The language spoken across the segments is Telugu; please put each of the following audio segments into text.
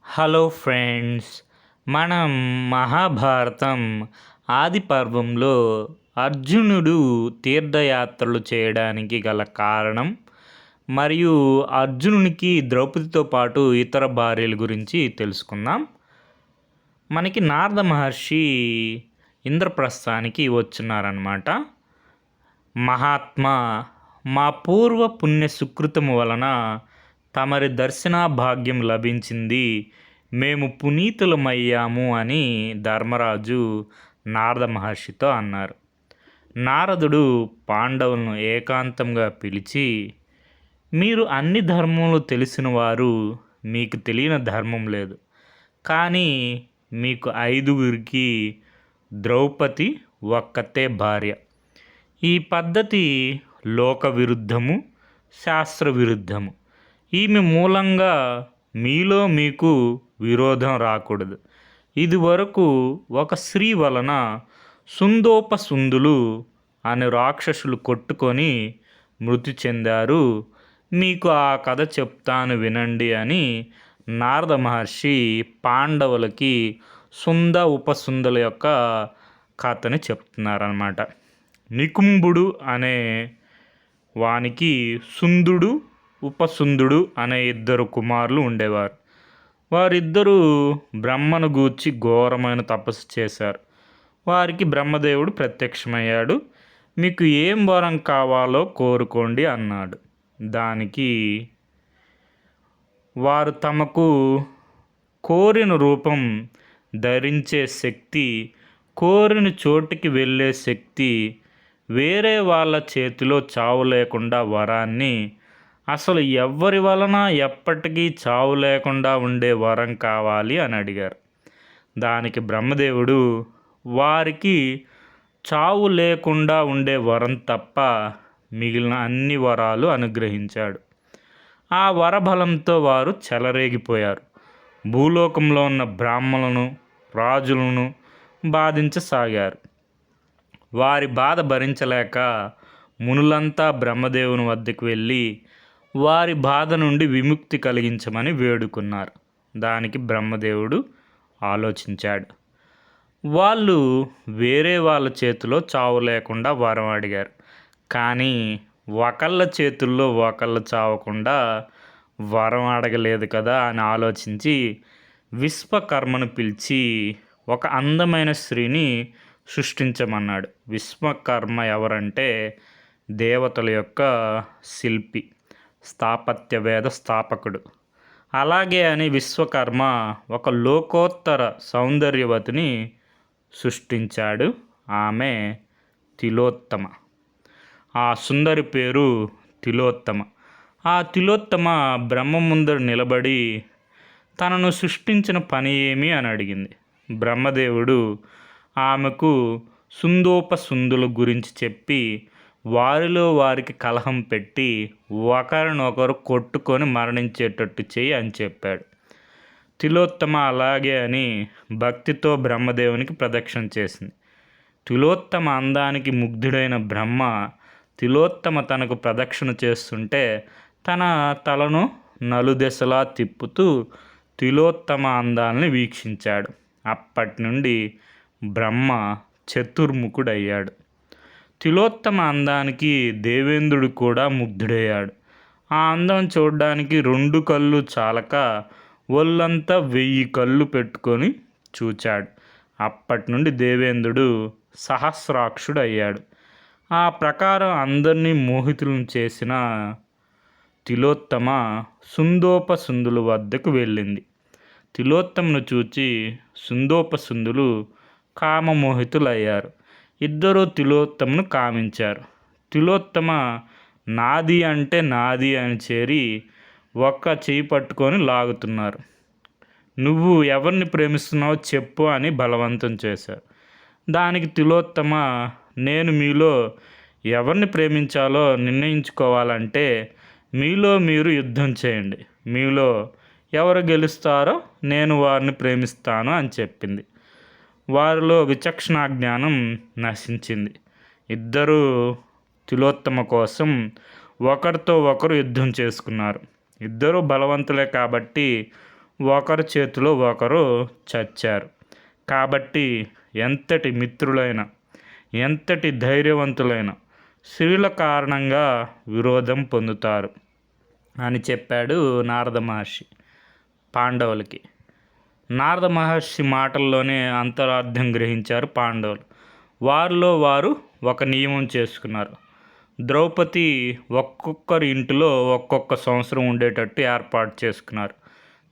హలో ఫ్రెండ్స్, మనం మహాభారతం ఆది పర్వంలో అర్జునుడు తీర్థయాత్రలు చేయడానికి గల కారణం మరియు అర్జునునికి ద్రౌపదితో పాటు ఇతర భార్యల గురించి తెలుసుకుందాం. మనకి నారద మహర్షి ఇంద్రప్రస్థానికి వచ్చున్నారన్నమాట. మహాత్మా, మా పూర్వ పుణ్య సుకృతము వలన తమరి దర్శన భాగ్యం లభించింది, మేము పునీతులమయ్యాము అని ధర్మరాజు నారద మహర్షితో అన్నారు. నారదుడు పాండవులను ఏకాంతంగా పిలిచి, మీరు అన్ని ధర్మములు తెలిసిన వారు, మీకు తెలియని ధర్మం లేదు. కానీ మీకు 5గురికి ద్రౌపది ఒక్కతే భార్య. ఈ పద్ధతి లోక విరుద్ధము, శాస్త్ర విరుద్ధము. ఈమె మూలంగా మీలో మీకు విరోధం రాకూడదు. ఇది వరకు ఒక స్త్రీ వలన సుందోపసుందులు అనే రాక్షసులు కొట్టుకొని మృతి చెందారు. మీకు ఆ కథ చెప్తాను వినండి అని నారద మహర్షి పాండవులకి సుంద ఉపసుందుల యొక్క కథని చెప్తున్నారన్నమాట. నికుంభుడు అనే వానికి సుందుడు, ఉపసుందుడు అనే 2 కుమారులు ఉండేవారు. వారిద్దరూ బ్రహ్మను గూర్చి ఘోరమైన తపస్సు చేశారు. వారికి బ్రహ్మదేవుడు ప్రత్యక్షమయ్యాడు. మీకు ఏం వరం కావాలో కోరుకోండి అన్నాడు. దానికి వారు తమకు కోరిన రూపం ధరించే శక్తి, కోరిన చోటికి వెళ్ళే శక్తి, వేరే వాళ్ళ చేతిలో చావు లేకుండా వరాన్ని, అసలు ఎవ్వరి వలన ఎప్పటికీ చావు లేకుండా ఉండే వరం కావాలి అని అడిగారు. దానికి బ్రహ్మదేవుడు వారికి చావు లేకుండా ఉండే వరం తప్ప మిగిలిన అన్ని వరాలు అనుగ్రహించాడు. ఆ వరబలంతో వారు చెలరేగిపోయారు. భూలోకంలో ఉన్న బ్రాహ్మణులను, రాజులను బాధించసాగారు. వారి బాధ భరించలేక మునులంతా బ్రహ్మదేవుని వద్దకు వెళ్ళి వారి బాధ నుండి విముక్తి కలిగించమని వేడుకున్నారు. దానికి బ్రహ్మదేవుడు ఆలోచించాడు. వాళ్ళు వేరే వాళ్ళ చేతిలో చావు లేకుండా వరం అడిగారు, కానీ ఒకళ్ళ చేతుల్లో ఒకళ్ళు చావకుండా వరం అడగలేదు కదా అని ఆలోచించి విశ్వకర్మను పిలిచి ఒక అందమైన స్త్రీని సృష్టించమన్నాడు. విశ్వకర్మ ఎవరంటే దేవతల యొక్క శిల్పి, స్థాపత్య వేద స్థాపకుడు. అలాగే అని విశ్వకర్మ ఒక లోకోత్తర సౌందర్యవతిని సృష్టించాడు. ఆమె తిలోత్తమ. ఆ సుందరి పేరు తిలోత్తమ. ఆ తిలోత్తమ బ్రహ్మ ముందర నిలబడి తనను సృష్టించిన పని ఏమి అని అడిగింది. బ్రహ్మదేవుడు ఆమెకు సుందోపసుందుల గురించి చెప్పి వారిలో వారికి కలహం పెట్టి ఒకరినొకరు కొట్టుకొని మరణించేటట్టు చేయి అని చెప్పాడు. తిలోత్తమ అలాగే అని భక్తితో బ్రహ్మదేవునికి ప్రదక్షిణ చేసింది. తిలోత్తమ అందానికి ముగ్ధుడైన బ్రహ్మ తిలోత్తమ తనకు ప్రదక్షిణ చేస్తుంటే తన తలను నలుదెసలా తిప్పుతూ తిలోత్తమ అందాలని వీక్షించాడు. అప్పటి నుండి బ్రహ్మ చతుర్ముఖుడయ్యాడు. తిలోత్తమ అందానికి దేవేంద్రుడు కూడా ముగ్ధుడయ్యాడు. ఆ అందం చూడడానికి 2 కళ్ళు చాలక ఒళ్ళంతా 1000 కళ్ళు పెట్టుకొని చూచాడు. అప్పటి నుండి దేవేంద్రుడు సహస్రాక్షుడు అయ్యాడు. ఆ ప్రకారం అందరినీ మోహితులను చేసిన తిలోత్తమ సుందోపసుందుల వద్దకు వెళ్ళింది. తిలోత్తమను చూచి సుందోపసుందులు కామమోహితులయ్యారు. ఇద్దరూ తిలోత్తమను కామించారు. తిలోత్తమ నాది అంటే నాది అని చేరి ఒక్క చేయి పట్టుకొని లాగుతున్నారు. నువ్వు ఎవరిని ప్రేమిస్తున్నావో చెప్పు అని బలవంతం చేశారు. దానికి తిలోత్తమ, నేను మీలో ఎవరిని ప్రేమించాలో నిర్ణయించుకోవాలంటే మీలో మీరు యుద్ధం చేయండి. మీలో ఎవరు గెలుస్తారో నేను వారిని ప్రేమిస్తాను అని చెప్పింది. వారిలో విచక్షణా జ్ఞానం నశించింది. ఇద్దరూ తిలోత్తమ కోసం ఒకరితో ఒకరు యుద్ధం చేసుకున్నారు. ఇద్దరూ బలవంతులే కాబట్టి ఒకరి చేతిలో ఒకరు చచ్చారు. కాబట్టి ఎంతటి మిత్రులైన, ఎంతటి ధైర్యవంతులైన స్త్రీల కారణంగా విరోధం పొందుతారు అని చెప్పాడు నారద మహర్షి పాండవులకి. నారద మహర్షి మాటల్లోనే అంతరార్థం గ్రహించారు పాండవులు. వారిలో వారు ఒక నియమం చేసుకున్నారు. ద్రౌపది ఒక్కొక్కరి ఇంటిలో ఒక్కొక్క సంవత్సరం ఉండేటట్టు ఏర్పాటు చేసుకున్నారు.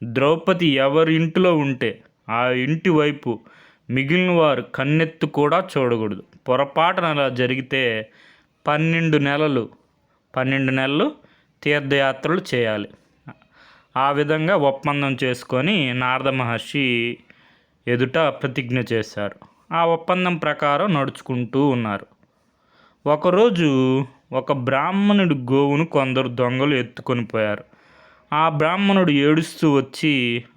ద్రౌపది ఎవరి ఇంటిలో ఉంటే ఆ ఇంటి వైపు మిగిలిన వారు కన్నెత్తు కూడా చూడకూడదు. పొరపాటున అలా జరిగితే 12 నెలలు తీర్థయాత్రలు చేయాలి. ఆ విధంగా ఒప్పందం చేసుకొని నారద మహర్షి ఎదుట ప్రతిజ్ఞ చేశారు. ఆ ఒప్పందం ప్రకారం నడుచుకుంటూ ఉన్నారు. ఒకరోజు ఒక బ్రాహ్మణుడి గోవును కొందరు దొంగలు ఎత్తుకొని పోయారు. ఆ బ్రాహ్మణుడు ఏడుస్తూ వచ్చి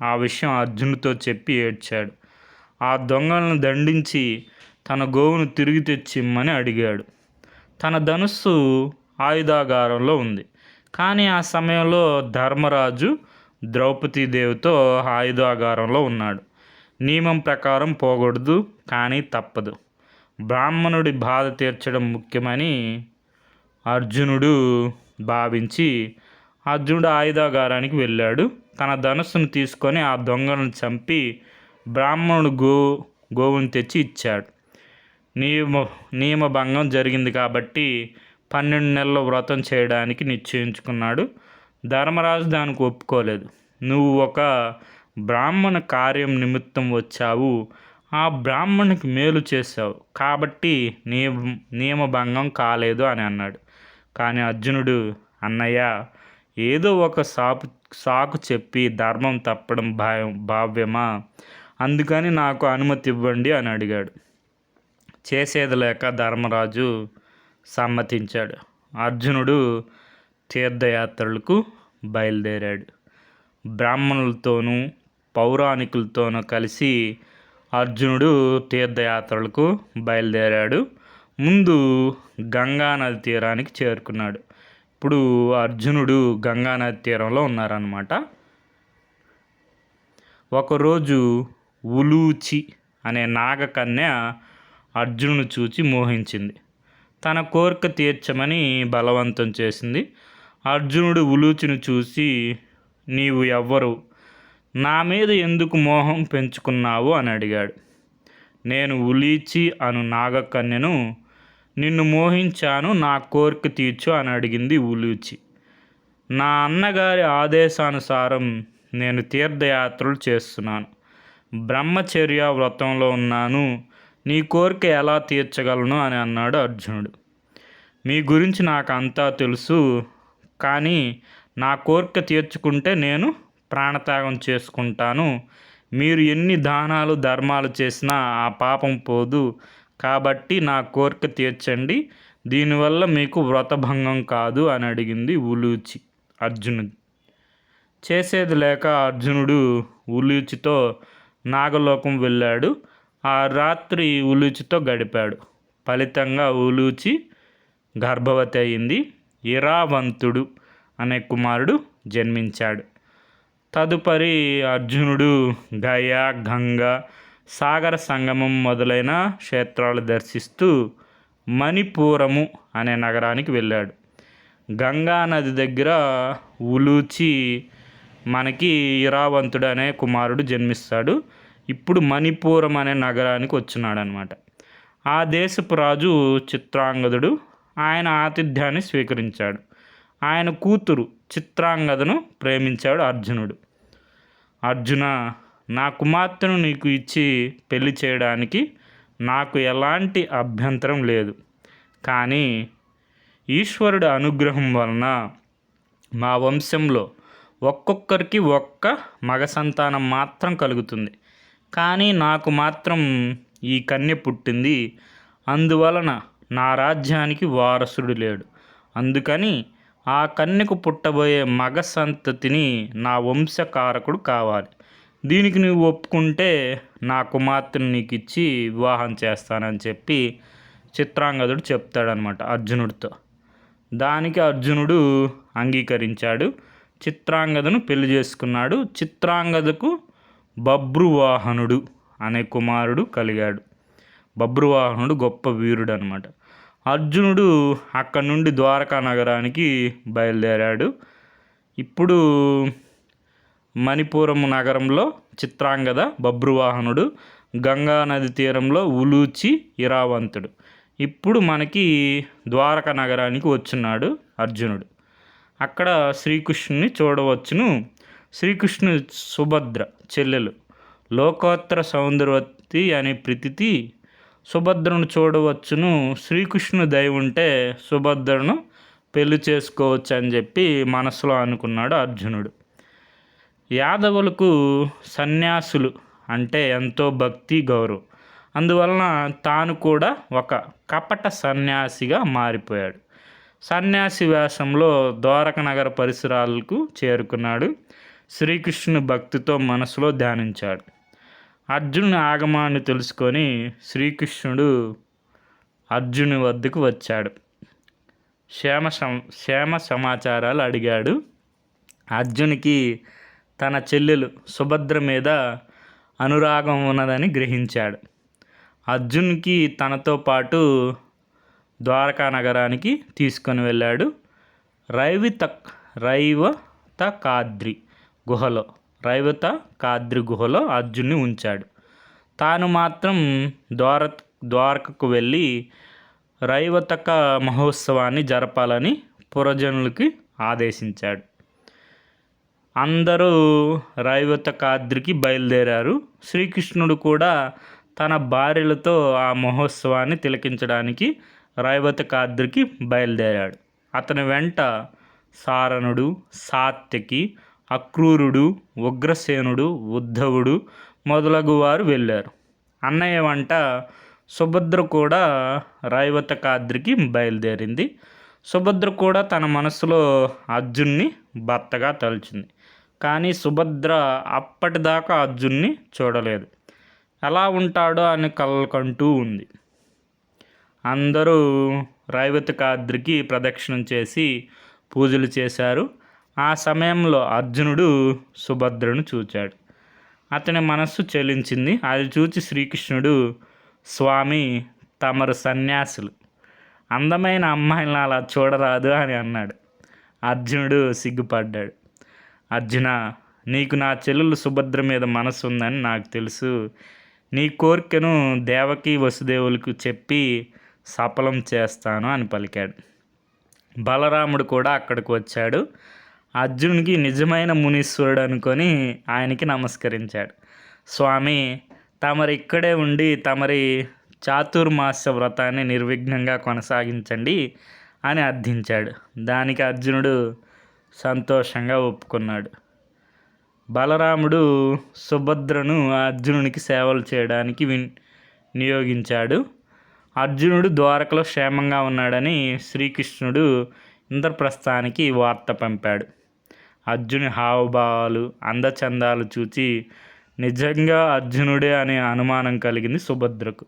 ఆ విషయం అర్జునుడితో చెప్పి ఏడ్చాడు. ఆ దొంగలను దండించి తన గోవును తిరిగి తెచ్చిమ్మని అడిగాడు. తన ధనుస్సు ఆయుధాగారంలో ఉంది. కానీ ఆ సమయంలో ధర్మరాజు ద్రౌపదీదేవితో ఆయుధాగారంలో ఉన్నాడు. నియమం ప్రకారం పోకూడదు, కానీ తప్పదు. బ్రాహ్మణుడి బాధ తీర్చడం ముఖ్యమని అర్జునుడు భావించి అర్జునుడు ఆయుధాగారానికి వెళ్ళాడు. తన ధనుస్సును తీసుకొని ఆ దొంగలను చంపి బ్రాహ్మణుడు గోవును తెచ్చి ఇచ్చాడు. నియమభంగం జరిగింది కాబట్టి 12 నెలల వ్రతం చేయడానికి నిశ్చయించుకున్నాడు. ధర్మరాజు దానికి ఒప్పుకోలేదు. నువ్వు ఒక బ్రాహ్మణ కార్యం నిమిత్తం వచ్చావు, ఆ బ్రాహ్మణునికి మేలు చేశావు కాబట్టి నియమభంగం కాలేదు అని అన్నాడు. కానీ అర్జునుడు, అన్నయ్య, ఏదో ఒక సాకు చెప్పి ధర్మం తప్పడం భావ్యమా? అందుకని నాకు అనుమతి ఇవ్వండి అని అడిగాడు. చేసేది లేక ధర్మరాజు సమ్మతించాడు. అర్జునుడు తీర్థయాత్రలకు బయలుదేరాడు. బ్రాహ్మణులతోనూ పౌరాణికులతోనూ కలిసి అర్జునుడు తీర్థయాత్రలకు బయలుదేరాడు. ముందు గంగానది తీరానికి చేరుకున్నాడు. ఇప్పుడు అర్జునుడు గంగానది తీరంలో ఉన్నారన్నమాట. ఒకరోజు ఉలూచి అనే నాగకన్య అర్జునుని చూచి మోహించింది. తన కోరిక తీర్చమని బలవంతం చేసింది. అర్జునుడు ఉలూచిని చూసి, నీవు ఎవ్వరు? నా మీద ఎందుకు మోహం పెంచుకున్నావు అని అడిగాడు. నేను ఉలీచి అను నాగకన్యను నిన్ను మోహించాను, నా కోరిక తీర్చు అని అడిగింది ఉలూచి. నా అన్నగారి ఆదేశానుసారం నేను తీర్థయాత్రలు చేస్తున్నాను, బ్రహ్మచర్య వ్రతంలో ఉన్నాను, నీ కోరిక ఎలా తీర్చగలను అని అన్నాడు అర్జునుడు. మీ గురించి నాకు అంతా తెలుసు, కానీ నా కోరిక తీర్చుకుంటే నేను ప్రాణత్యాగం చేసుకుంటాను. మీరు ఎన్ని దానాలు ధర్మాలు చేసినా ఆ పాపం పోదు, కాబట్టి నా కోరిక తీర్చండి, దీనివల్ల మీకు వ్రతభంగం కాదు అని అడిగింది ఉలూచి అర్జునుడు. చేసేది లేక అర్జునుడు ఉలూచితో నాగలోకం వెళ్ళాడు. ఆ రాత్రి ఉలూచితో గడిపాడు. ఫలితంగా ఉలూచి గర్భవతి అయింది. ఇరావంతుడు అనే కుమారుడు జన్మించాడు. తదుపరి అర్జునుడు గయ, గంగ, సాగర సంగమం మొదలైన క్షేత్రాలు దర్శిస్తూ మణిపూరము అనే నగరానికి వెళ్ళాడు. గంగా నది దగ్గర ఉలూచి మనకి ఇరావంతుడు అనే కుమారుడు జన్మిస్తాడు. ఇప్పుడు మణిపూరం అనే నగరానికి వచ్చినాడు అనమాట. ఆ దేశపు రాజు చిత్రాంగదుడు ఆయన ఆతిథ్యాన్ని స్వీకరించాడు. ఆయన కూతురు చిత్రాంగదను ప్రేమించాడు అర్జునుడు. అర్జున, నా కుమార్తెను నీకు ఇచ్చి పెళ్లి చేయడానికి నాకు ఎలాంటి అభ్యంతరం లేదు. కానీ ఈశ్వరుడి అనుగ్రహం వలన మా వంశంలో ఒక్కొక్కరికి ఒక్క మగ సంతానం మాత్రం కలుగుతుంది. కానీ నాకు మాత్రం ఈ కన్య పుట్టింది. అందువలన నా రాజ్యానికి వారసుడు లేడు. అందుకని ఆ కన్యకు పుట్టబోయే మగ సంతతిని నా వంశకారకుడు కావాలి. దీనికి నువ్వు ఒప్పుకుంటే నా కుమార్తెను నీకు ఇచ్చి వివాహం చేస్తానని చెప్పి చిత్రాంగదుడు చెప్తాడనమాట అర్జునుడితో. దానికి అర్జునుడు అంగీకరించాడు. చిత్రాంగదను పెళ్లి చేసుకున్నాడు. చిత్రాంగదకు బభ్రువాహనుడు అనే కుమారుడు కలిగాడు. బభ్రువాహనుడు గొప్ప వీరుడు అనమాట. అర్జునుడు అక్కడి నుండి ద్వారకా నగరానికి బయలుదేరాడు. ఇప్పుడు మణిపురం నగరంలో చిత్రాంగద, బభ్రువాహనుడు, గంగా నది తీరంలో ఉలూచి, ఇరావంతుడు. ఇప్పుడు మనకి ద్వారకా నగరానికి వచ్చున్నాడు అర్జునుడు. అక్కడ శ్రీకృష్ణుని చూడవచ్చును. శ్రీకృష్ణు సుభద్ర చెల్లెలు లోకోత్తర సౌందర్యవతి అనే ప్రీతి సుభద్రను చూడవచ్చును. శ్రీకృష్ణు దయ ఉంటే సుభద్రను పెళ్లి చేసుకోవచ్చు అని చెప్పి మనసులో అనుకున్నాడు అర్జునుడు. యాదవులకు సన్యాసులు అంటే ఎంతో భక్తి, గౌరవం. అందువలన తాను కూడా ఒక కపట సన్యాసిగా మారిపోయాడు. సన్యాసి వేషంలో ద్వారక నగర పరిసరాలకు చేరుకున్నాడు. శ్రీకృష్ణుని భక్తితో మనసులో ధ్యానించాడు. అర్జునుని ఆగమాన్ని తెలుసుకొని శ్రీకృష్ణుడు అర్జుని వద్దకు వచ్చాడు. క్షేమ సమాచారాలు అడిగాడు. అర్జునికి తన చెల్లెలు సుభద్ర మీద అనురాగం ఉన్నదని గ్రహించాడు. అర్జున్కి తనతో పాటు ద్వారకా నగరానికి తీసుకొని వెళ్ళాడు. రైవత కాద్రి గుహలో అర్జున్ని ఉంచాడు. తాను మాత్రం ద్వారకకు వెళ్ళి రైవతక మహోత్సవాన్ని జరపాలని పురజనులకి ఆదేశించాడు. అందరూ రైవతకాద్రికి బయలుదేరారు. శ్రీకృష్ణుడు కూడా తన భార్యలతో ఆ మహోత్సవాన్ని తిలకించడానికి రైవతకాద్రికి బయలుదేరాడు. అతని వెంట సారణుడు, సాత్యకి, అక్రూరుడు, ఉగ్రసేనుడు, ఉద్ధవుడు మొదలగు వారు వెళ్ళారు. అన్నయ్య వంట సుభద్ర కూడా రైవతకాద్రికి బయలుదేరింది. సుభద్ర కూడా తన మనసులో అర్జున్ని భర్తగా తలుచింది. కానీ సుభద్ర అప్పటిదాకా అర్జున్ని చూడలేదు. ఎలా ఉంటాడో అని కలకంటూ ఉంది. అందరూ రైవతకాద్రికి ప్రదక్షిణం చేసి పూజలు చేశారు. ఆ సమయంలో అర్జునుడు సుభద్రను చూచాడు. అతని మనస్సు చలించింది. అది చూచి శ్రీకృష్ణుడు, స్వామి, తమరు సన్యాసులు, అందమైన అమ్మాయిలను అలా చూడరాదు అని అన్నాడు. అర్జునుడు సిగ్గుపడ్డాడు. అర్జున, నీకు నా చెల్లెలు సుభద్ర మీద మనసు ఉందని నాకు తెలుసు. నీ కోరికను దేవకి వసుదేవులకు చెప్పి సఫలం చేస్తాను అని పలికాడు. బలరాముడు కూడా అక్కడికి వచ్చాడు. అర్జునుడికి నిజమైన మునీశ్వరుడు అనుకొని ఆయనకి నమస్కరించాడు. స్వామి, తమరు ఇక్కడే ఉండి తమరి చాతుర్మాస్య వ్రతాన్ని నిర్విఘ్నంగా కొనసాగించండి అని అర్థించాడు. దానికి అర్జునుడు సంతోషంగా ఒప్పుకున్నాడు. బలరాముడు సుభద్రను అర్జునునికి సేవలు చేయడానికి నియోగించాడు. అర్జునుడు ద్వారకలో క్షేమంగా ఉన్నాడని శ్రీకృష్ణుడు ఇంద్రప్రస్థానికి వార్త పంపాడు. అర్జుని హావభావాలు, అందచందాలు చూచి నిజంగా అర్జునుడే అనే అనుమానం కలిగింది సుభద్రకు.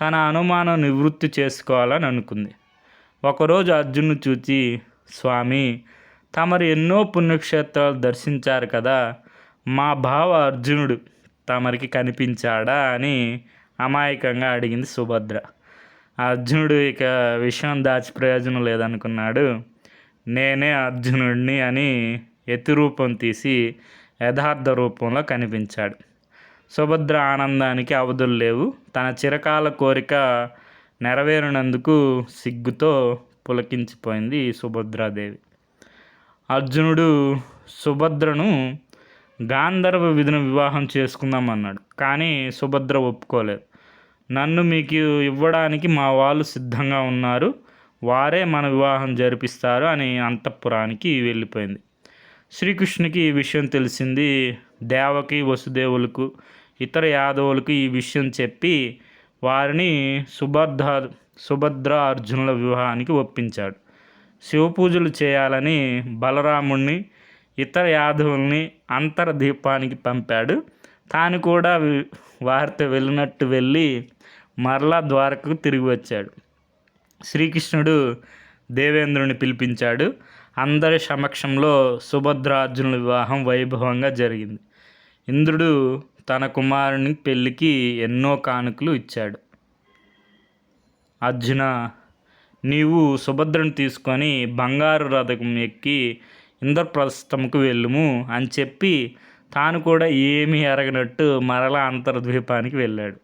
తన అనుమానం నివృత్తి చేసుకోవాలని అనుకుంది. ఒకరోజు అర్జును చూచి, స్వామి, తమరు ఎన్నో పుణ్యక్షేత్రాలు దర్శించారు కదా, మా బావ అర్జునుడు తమరికి కనిపించాడా అని అమాయకంగా అడిగింది సుభద్ర. అర్జునుడు ఇక విషయం దాచి ప్రయోజనం లేదనుకున్నాడు. నేనే అర్జునుడిని అని యతిరూపం తీసి యథార్థ రూపంలో కనిపించాడు. సుభద్ర ఆనందానికి అవధులు లేవు. తన చిరకాల కోరిక నెరవేరినందుకు సిగ్గుతో పులకించిపోయింది సుభద్రాదేవి. అర్జునుడు సుభద్రను గాంధర్వ విధిని వివాహం చేసుకుందామన్నాడు. కానీ సుభద్ర ఒప్పుకోలేదు. నన్ను మీకు ఇవ్వడానికి మా వాళ్ళు సిద్ధంగా ఉన్నారు, వారే మన వివాహం జరిపిస్తారు అని అంతఃపురానికి వెళ్ళిపోయింది. శ్రీకృష్ణునికి ఈ విషయం తెలిసింది. దేవకి, వసుదేవులకు, ఇతర యాదవులకు ఈ విషయం చెప్పి వారిని సుభద్ర అర్జునుల వివాహానికి ఒప్పించాడు. శివపూజలు చేయాలని బలరాముణ్ణి, ఇతర యాదవుల్ని అంతర్దీపానికి పంపాడు. తాను కూడా వారితో వెళ్ళి మరలా ద్వారకకు తిరిగి వచ్చాడు. శ్రీకృష్ణుడు దేవేంద్రుని పిలిపించాడు. అందరి సమక్షంలో సుభద్రార్జునుల వివాహం వైభవంగా జరిగింది. ఇంద్రుడు తన కుమారుని పెళ్ళికి ఎన్నో కానుకలు ఇచ్చాడు. అర్జున, నీవు సుభద్రను తీసుకొని బంగారు రథం ఎక్కి ఇంద్రప్రస్థముకు వెళ్ళుము అని చెప్పి తాను కూడా ఏమీ ఎరగనట్టు మరలా అంతర్ద్వీపానికి వెళ్ళాడు.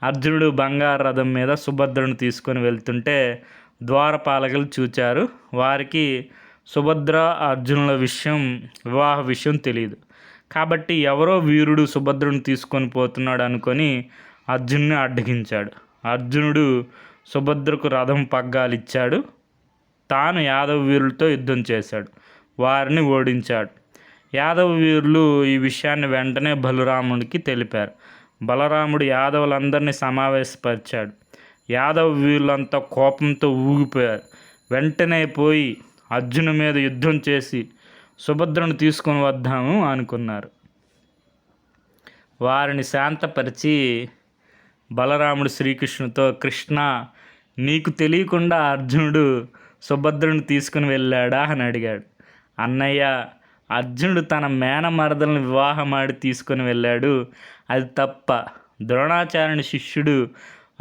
అర్జునుడు బంగారు రథం మీద సుభద్రను తీసుకొని వెళ్తుంటే ద్వారపాలకులు చూచారు. వారికి సుభద్ర అర్జునుల వివాహ విషయం తెలియదు. కాబట్టి ఎవరో వీరుడు సుభద్రను తీసుకొని పోతున్నాడు అనుకొని అర్జునుని అడ్డగించాడు. అర్జునుడు సుభద్రకు రథం పగ్గాలిచ్చాడు. తాను యాదవ వీరులతో యుద్ధం చేశాడు. వారిని ఓడించాడు. యాదవ వీరులు ఈ విషయాన్ని వెంటనే బలరాముడికి తెలిపారు. బలరాముడు యాదవులందరినీ సమావేశపరిచాడు. యాదవ వీరులంతా కోపంతో ఊగిపోయారు. వెంటనే పోయి అర్జును మీద యుద్ధం చేసి సుభద్రను తీసుకొని వద్దాము అనుకున్నారు. వారిని శాంతపరిచి బలరాముడు శ్రీకృష్ణుతో, కృష్ణ, నీకు తెలియకుండా అర్జునుడు సుభద్రను తీసుకుని వెళ్ళాడా అని అడిగాడు. అన్నయ్య, అర్జునుడు తన మేనమరదలను వివాహమాడి తీసుకొని వెళ్ళాడు. అది తప్ప ద్రోణాచార్యుని శిష్యుడు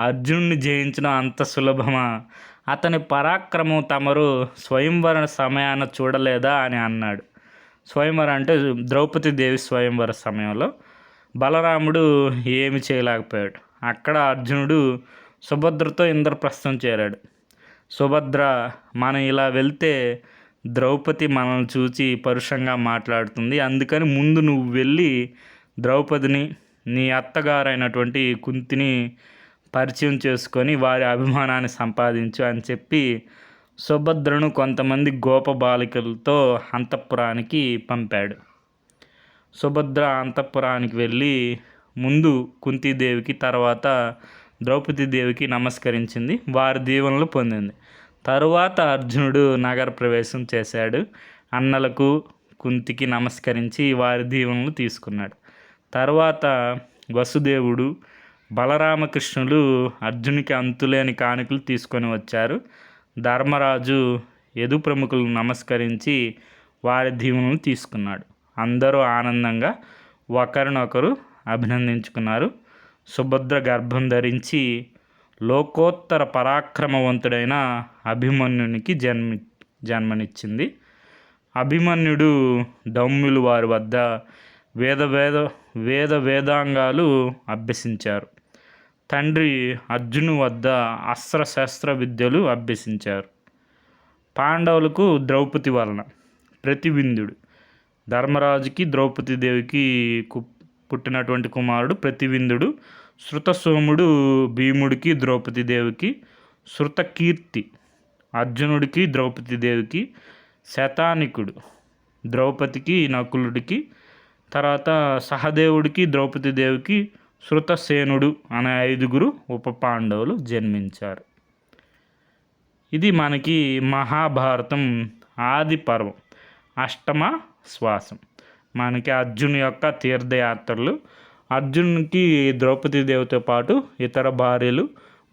అర్జునుడిని జయించడం అంత సులభమా? అతని పరాక్రమం తమరు స్వయంవర సమయాన చూడలేదా అని అన్నాడు. స్వయంవరం అంటే ద్రౌపదీదేవి స్వయంవర సమయంలో బలరాముడు ఏమి చేయలేకపోయాడు. అక్కడ అర్జునుడు సుభద్రతో ఇంద్రప్రస్థం చేరాడు. సుభద్ర, మనం ఇలా వెళ్తే ద్రౌపది మనల్ని చూచి పరుషంగా మాట్లాడుతుంది. అందుకని ముందు నువ్వు వెళ్ళి ద్రౌపదిని, నీ అత్తగారైనటువంటి కుంతిని పరిచయం చేసుకొని వారి అభిమానాన్ని సంపాదించు అని చెప్పి సుభద్రను కొంతమంది గోప బాలికలతో అంతఃపురానికి పంపాడు. సుభద్ర అంతఃపురానికి వెళ్ళి ముందు కుంతీదేవికి, తర్వాత ద్రౌపదీదేవికి నమస్కరించింది. వారి దీవెనలు పొందింది. తరువాత అర్జునుడు నగర ప్రవేశం చేశాడు. అన్నలకు, కుంతికి నమస్కరించి వారి దీవెనలు తీసుకున్నాడు. తర్వాత వసుదేవుడు, బలరామకృష్ణులు అర్జునికి అంతులేని కానుకలు తీసుకొని వచ్చారు. ధర్మరాజు యదు ప్రముఖులను నమస్కరించి వారి దీవెనలు తీసుకున్నాడు. అందరూ ఆనందంగా ఒకరినొకరు అభినందించుకున్నారు. సుభద్ర గర్భం ధరించి లోకోత్తర పరాక్రమవంతుడైన అభిమన్యునికి జన్మనిచ్చింది. అభిమన్యుడు దౌమ్యులు వారి వద్ద వేదాంగాలు అభ్యసించారు. తండ్రి అర్జును వద్ద అస్త్రశస్త్ర విద్యలు అభ్యసించారు. పాండవులకు ద్రౌపది వలన ప్రతివిందుడు. ధర్మరాజుకి ద్రౌపదీదేవికి పుట్టినటువంటి కుమారుడు ప్రతివిందుడు. శృతసోముడు భీముడికి ద్రౌపదీదేవికి, శృతకీర్తి అర్జునుడికి ద్రౌపదీదేవికి, శతానికుడు ద్రౌపదికి నకులుడికి, తర్వాత సహదేవుడికి ద్రౌపదీదేవికి, శృతసేనుడు అనే 5 ఉప పాండవులు జన్మించారు. ఇది మనకి మహాభారతం ఆది పర్వం, 8వ శ్వాసం. మనకి అర్జును యొక్క తీర్థయాత్రలు. అర్జునునికి ద్రౌపదీదేవితో పాటు ఇతర భార్యలు,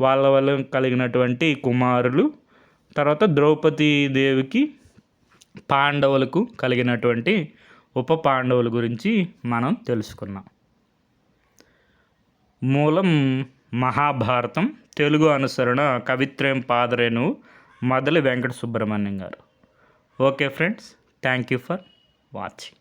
వాళ్ళ వల్ల కలిగినటువంటి కుమారులు, తర్వాత ద్రౌపదీదేవికి పాండవులకు కలిగినటువంటి ఉప పాండవుల గురించి మనం తెలుసుకున్నాం. మూలం మహాభారతం. తెలుగు అనుసరణ కవిత్రయం పాదరేణువు మొదలు వెంకట సుబ్రహ్మణ్యం గారు. Okay friends, thank you for watching.